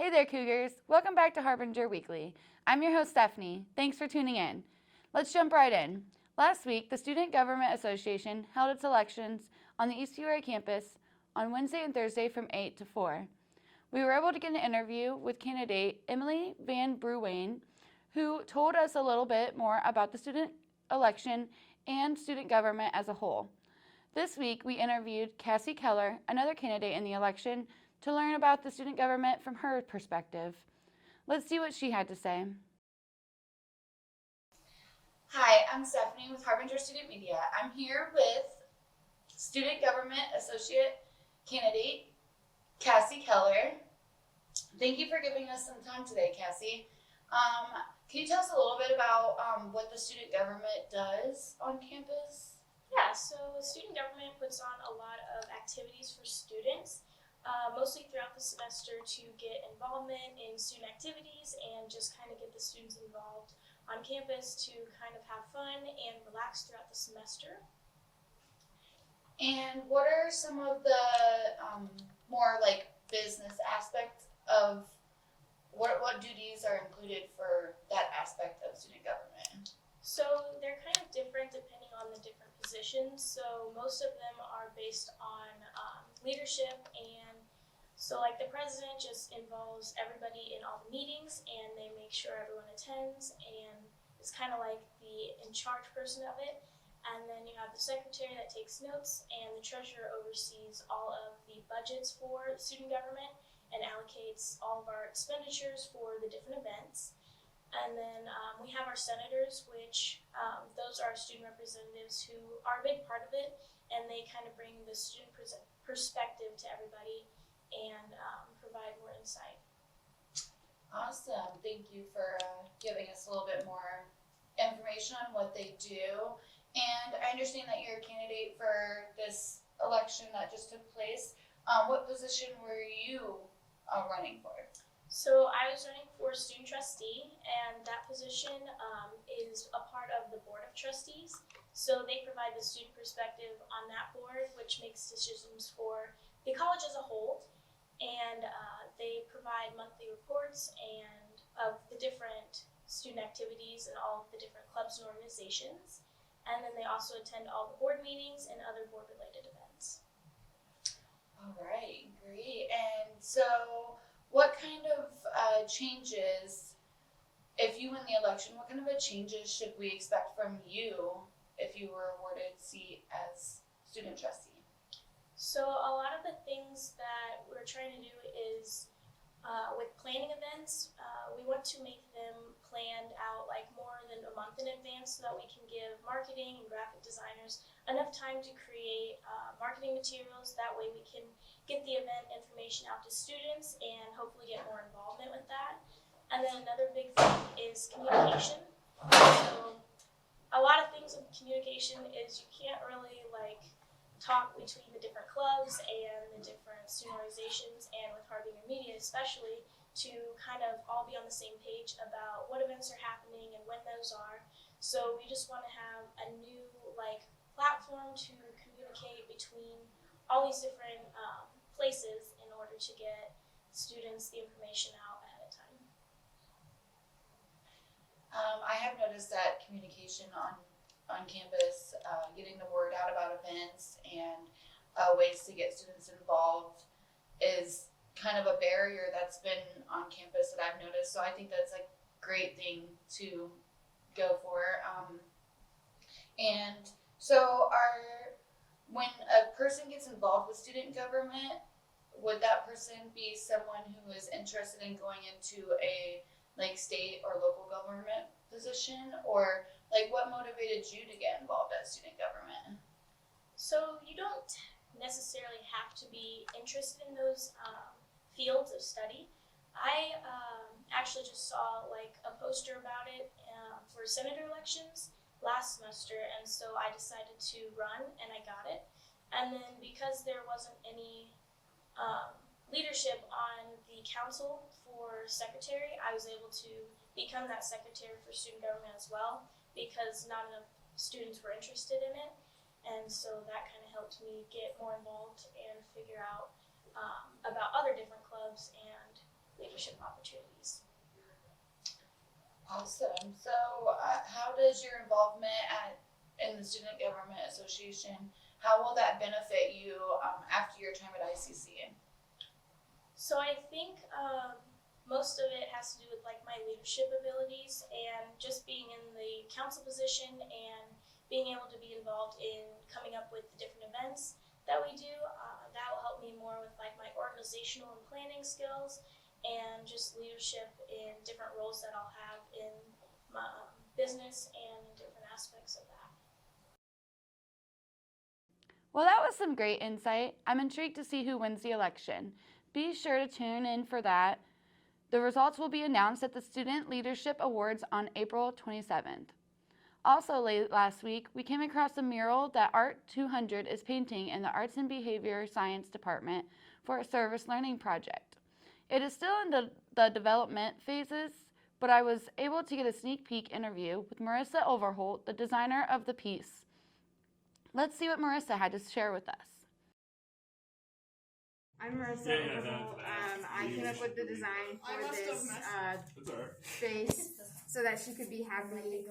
Hey there, Cougars. Welcome back to Harbinger Weekly. I'm your host, Stephanie. Thanks for tuning in. Let's jump right in. Last week, the Student Government Association held its elections on the East Peoria campus on Wednesday and Thursday from 8 to 4. We were able to get an interview with candidate Emily Van Bruwayne, who told us a little bit more about the student election and student government as a whole. This week, we interviewed Cassie Keller, another candidate in the election, to learn about the student government from her perspective. Let's see what she had to say. Hi, I'm Stephanie with Harbinger Student Media. I'm here with Student Government Associate candidate Cassie Keller. Thank you for giving us some time today, Cassie. Can you tell us a little bit about what the student government does on campus? Yeah, so student government puts on a lot of activities for students, mostly throughout the semester to get involvement in student activities and just kind of get the students involved on campus to kind of have fun and relax throughout the semester. And what are some of the more like business aspects of what duties are included for that aspect of student government? So they're kind of different depending on the different positions. So most of them are based on leadership, and so like the president just involves everybody in all the meetings and they make sure everyone attends and is kind of like the in charge person of it. And then you have the secretary that takes notes, and the treasurer oversees all of the budgets for student government and allocates all of our expenditures for the different events. And then we have our senators, which those are student representatives who are a big part of it, and they kind of bring the student perspective to everybody and provide more insight. Awesome. Thank you for giving us a little bit more information on what they do. And I understand that you're a candidate for this election that just took place. What position were you running for? So I was running for student trustee, and that position is a part of the board of trustees. So they provide the student perspective on that board, which makes decisions for the college as a whole. And they provide monthly reports and of the different student activities and all of the different clubs and organizations. And then they also attend all the board meetings and other board related events. All right, great. And so what kind of changes, if you win the election, what kind of changes should we expect from you if you were awarded seat as student trustee? So a lot of the things that we're trying to do is with planning events, we want to make them planned out like more than a month in advance so that we can give marketing and graphic designers enough time to create marketing materials. That way we can get the event information out to students and hopefully get more involvement with that. And then another big thing is communication. So a lot of things with communication is you can't really like talk between the different clubs and the different student organizations, and with Harbinger Media especially, to kind of all be on the same page about what events are happening and when those are. So we just want to have a new like platform to communicate between all these different places in order to get students the information out ahead of time. I have noticed that communication on campus, getting the word out about events and ways to get students involved is kind of a barrier that's been on campus that I've noticed. So I think that's a great thing to go for. And so when a person gets involved with student government, would that person be someone who is interested in going into a like state or local government position, or like what motivated you to get involved as student government? So you don't necessarily have to be interested in those fields of study. I actually just saw like a poster about it for senator elections last semester, and so I decided to run and I got it. And then because there wasn't any leadership on the council for secretary, I was able to become that secretary for student government as well, because not enough students were interested in it. And so that kind of helped me get more involved and figure out about other different clubs and leadership opportunities. Awesome. So, how does your involvement in the Student Government Association, how will that benefit you after your time at ICC? So I think most of it has to do with like my leadership abilities and just being in the council position and being able to be involved in coming up with the different events that we do. That will help me more with like my organizational and planning skills and just leadership in different roles that I'll have in my business and in different aspects of that. Well, that was some great insight. I'm intrigued to see who wins the election. Be sure to tune in for that. The results will be announced at the Student Leadership Awards on April 27th. Also late last week, we came across a mural that Art 200 is painting in the Arts and Behavior Science Department for a service learning project. It is still in the development phases, but I was able to get a sneak peek interview with Marissa Overholt, the designer of the piece. Let's see what Marissa had to share with us. I'm Marissa Overholt. I came up with the design for this space so that she could be happy,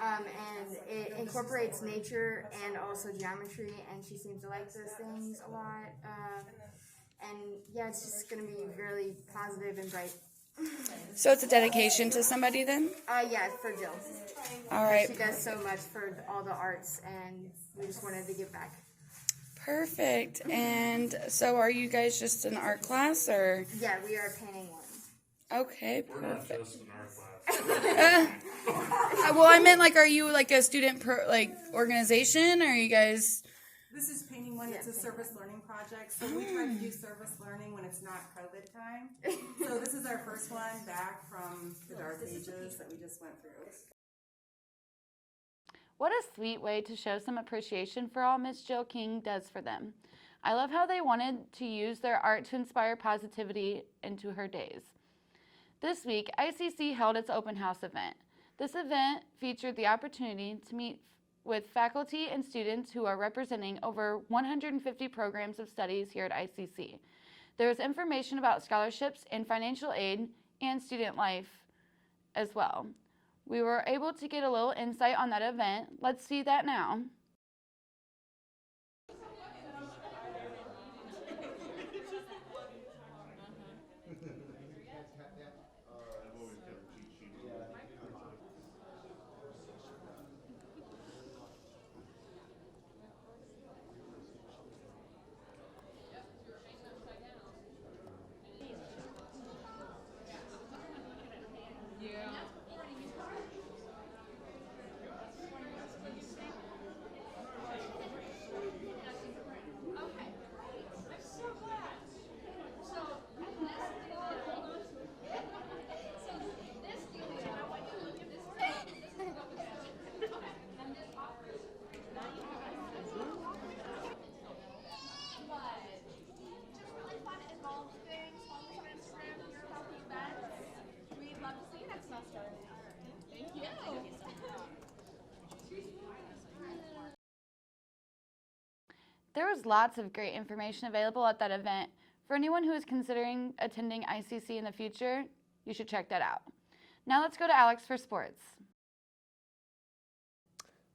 and it incorporates nature and also geometry, and she seems to like those things a lot. And yeah, it's just going to be really positive and bright. So it's a dedication to somebody then? Yeah, for Jill. All right. She does so much for all the arts, and we just wanted to give back. Perfect. And so are you guys just an art class or? Yeah, we are painting one. Okay, We're not perfect. just an art class. Well, I meant like, are you like a student organization or are you guys? This is painting one. It's a service learning project. So we try to do service learning when it's not COVID time. So this is our first one back from the dark ages that we just went through. What a sweet way to show some appreciation for all Miss Jill King does for them. I love how they wanted to use their art to inspire positivity into her days. This week, ICC held its open house event. This event featured the opportunity to meet with faculty and students who are representing over 150 programs of studies here at ICC. There was information about scholarships and financial aid and student life as well. We were able to get a little insight on that event. Let's see that now. There was lots of great information available at that event. For anyone who is considering attending ICC in the future, you should check that out. Now let's go to Alex for sports.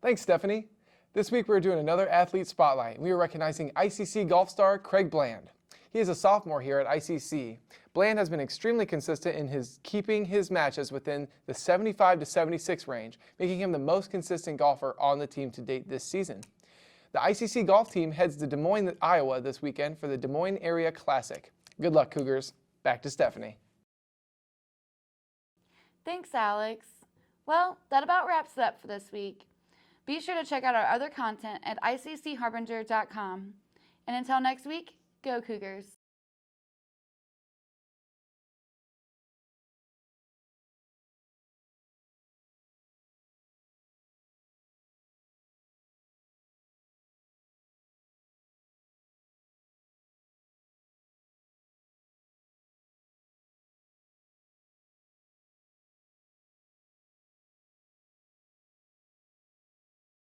Thanks, Stephanie. This week we're doing another athlete spotlight. We are recognizing ICC golf star Craig Bland. He is a sophomore here at ICC. Bland has been extremely consistent in keeping his matches within the 75 to 76 range, making him the most consistent golfer on the team to date this season. The ICC golf team heads to Des Moines, Iowa this weekend for the Des Moines Area Classic. Good luck, Cougars. Back to Stephanie. Thanks, Alex. Well, that about wraps it up for this week. Be sure to check out our other content at iccharbinger.com. And until next week, go Cougars.